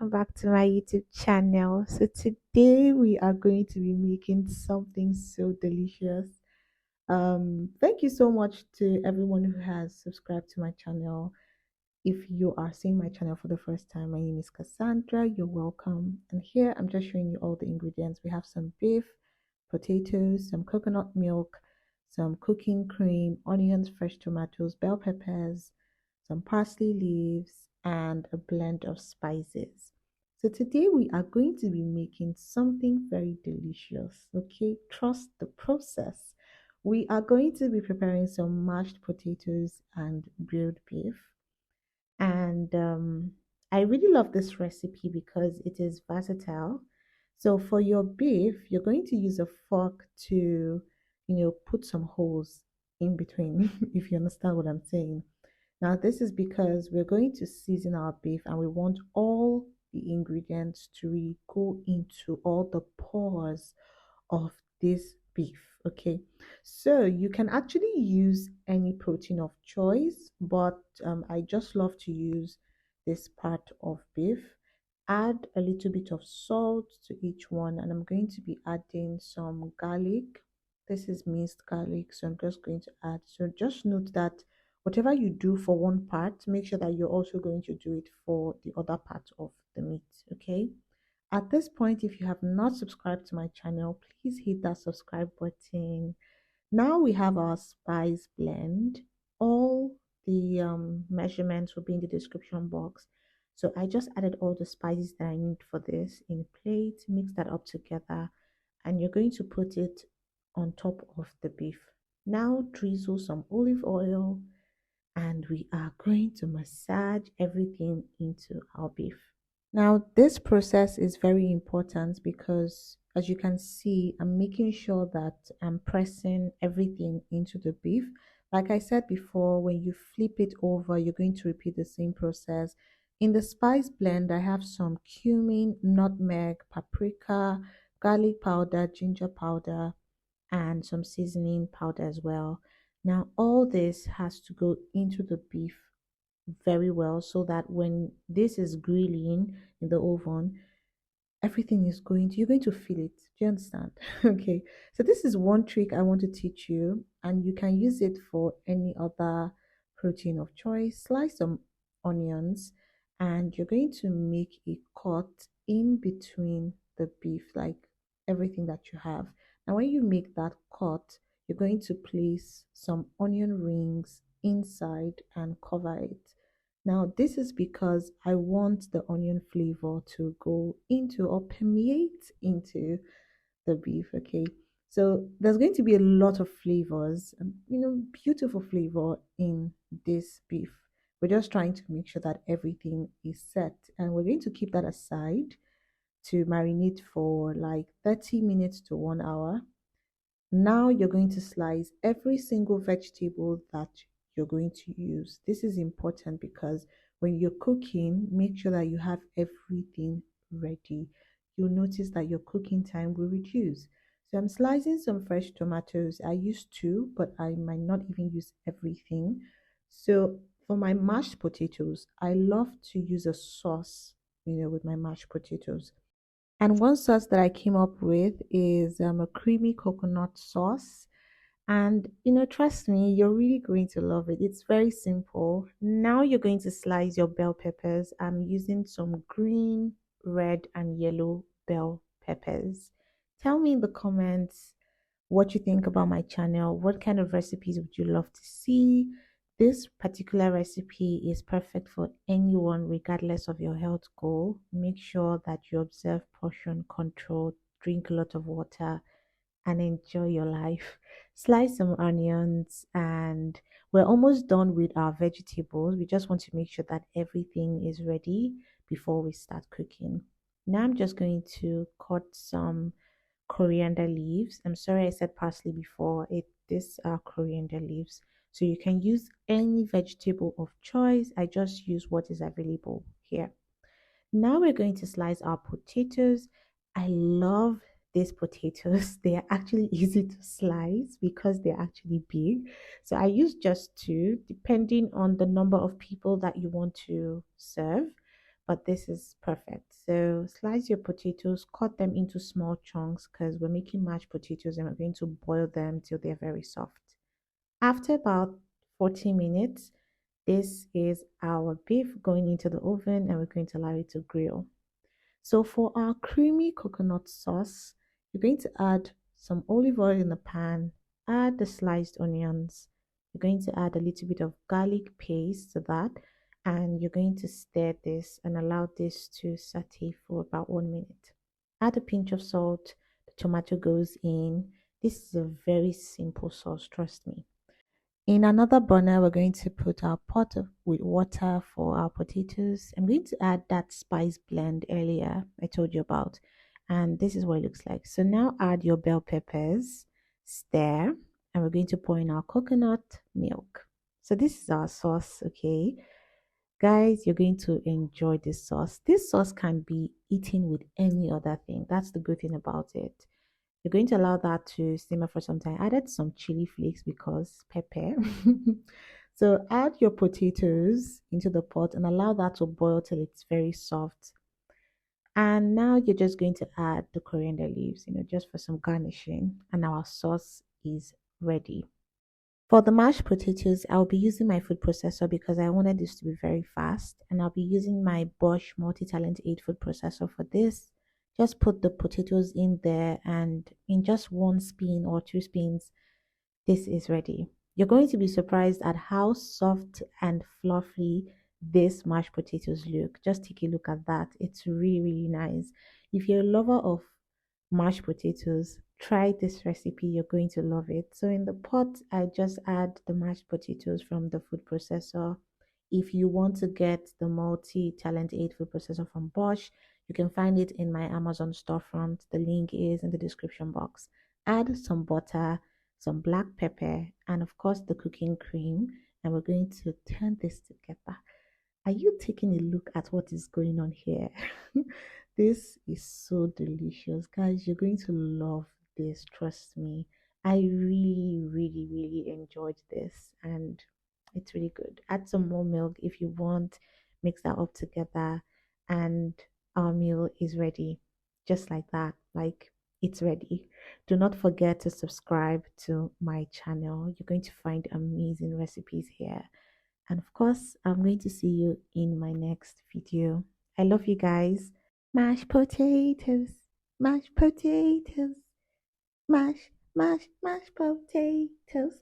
welcome back to my YouTube channel. So today we are going to be making something so delicious. Thank you so much to everyone who has subscribed to my channel. If you are seeing my channel for the first time, my name is Cassandra. You're welcome. And here I'm just showing you all the ingredients. We have some beef, potatoes, some coconut milk, some cooking cream, onions, fresh tomatoes, bell peppers, some parsley leaves, and a blend of spices. So today we are going to be making something very delicious. Okay, trust the process. We are going to be preparing some mashed potatoes and grilled beef. And I really love this recipe because it is versatile. So for your beef, you're going to use a fork to, put some holes in between, if you understand what I'm saying. Now, this is because we're going to season our beef and we want all the ingredients to really go into all the pores of this beef. Okay, so you can actually use any protein of choice, but I just love to use this part of beef. Add a little bit of salt to each one, and I'm going to be adding some garlic. This is minced garlic, so I'm just going to add. So just note that whatever you do for one part, make sure that you're also going to do it for the other part of the meat. Okay. At this point, if you have not subscribed to my channel, please hit that subscribe button. Now we have our spice blend. All the measurements will be in the description box. So I just added all the spices that I need for this in a plate, mix that up together, and you're going to put it on top of the beef. Now drizzle some olive oil, and we are going to massage everything into our beef. Now, this process is very important because, as you can see, I'm making sure that I'm pressing everything into the beef. Like I said before, when you flip it over, you're going to repeat the same process. In the spice blend, I have some cumin, nutmeg, paprika, garlic powder, ginger powder, and some seasoning powder as well. Now, all this has to go into the beef very well so that when this is grilling in the oven, everything is going to, you're going to feel it. Do you understand? Okay, so this is one trick I want to teach you, and you can use it for any other protein of choice. Slice some onions, and you're going to make a cut in between the beef, like everything that you have. Now when you make that cut, you're going to place some onion rings inside and cover it. Now, this is because I want the onion flavor to go into or permeate into the beef. Okay, so there's going to be a lot of flavors, beautiful flavor in this beef. We're just trying to make sure that everything is set, and we're going to keep that aside to marinate for like 30 minutes to 1 hour. Now you're going to slice every single vegetable that you're going to use. This is important because when you're cooking, make sure that you have everything ready. You'll notice that your cooking time will reduce. So I'm slicing some fresh tomatoes. I use two, but I might not even use everything. So for my mashed potatoes, I love to use a sauce, with my mashed potatoes. And one sauce that I came up with is a creamy coconut sauce. And trust me, you're really going to love it. It's very simple. Now you're going to slice your bell peppers. I'm using some green, red, and yellow bell peppers. Tell me in the comments what you think about my channel. What kind of recipes would you love to see? This particular recipe is perfect for anyone, regardless of your health goal. Make sure that you observe portion control, drink a lot of water, and enjoy your life. Slice some onions, and we're almost done with our vegetables. We just want to make sure that everything is ready before we start cooking. Now I'm just going to cut some coriander leaves. I'm sorry I said parsley before. These are coriander leaves. So you can use any vegetable of choice. I just use what is available here. Now we're going to slice our potatoes. I love these potatoes. They are actually easy to slice because they're actually big. So I use just two, depending on the number of people that you want to serve. but this is perfect. So slice your potatoes, cut them into small chunks because we're making mashed potatoes and we're going to boil them till they're very soft. After about 40 minutes, this is our beef going into the oven and we're going to allow it to grill. So for our creamy coconut sauce, you're going to add some olive oil in the pan, add the sliced onions. You're going to add a little bit of garlic paste to that, and you're going to stir this and allow this to saute for about 1 minute. Add a pinch of salt, the tomato goes in. This is a very simple sauce, trust me. In another burner, we're going to put our with water for our potatoes. I'm going to add that spice blend earlier I told you about. And this is what it looks like. So now add your bell peppers, stir, and we're going to pour in our coconut milk. So this is our sauce, okay? Guys, you're going to enjoy this sauce. This sauce can be eaten with any other thing. That's the good thing about it. You're going to allow that to simmer for some time. I added some chili flakes because pepper. So add your potatoes into the pot and allow that to boil till it's very soft. And now you're just going to add the coriander leaves, just for some garnishing. And our sauce is ready. For the mashed potatoes, I'll be using my food processor because I wanted this to be very fast. And I'll be using my Bosch Multi-Talent 8 food processor for this. Just put the potatoes in there and in just one spin or two spins, this is ready. You're going to be surprised at how soft and fluffy this mashed potatoes look. Just take a look at that. It's really, really nice. If you're a lover of mashed potatoes, try this recipe. You're going to love it. So in the pot, I just add the mashed potatoes from the food processor. If you want to get the multi-talent 8 food processor from Bosch, you can find it in my Amazon storefront. The link is in the description box. Add some butter, some black pepper, and of course the cooking cream. And we're going to turn this together. Are you taking a look at what is going on here? This is so delicious. Guys, you're going to love this. Trust me. I really, really, really enjoyed this. And it's really good. Add some more milk if you want. Mix that up together. And our meal is ready. Just like that. Like, it's ready. Do not forget to subscribe to my channel. You're going to find amazing recipes here. And of course, I'm going to see you in my next video. I love you guys. Mashed potatoes, mashed potatoes, mashed potatoes.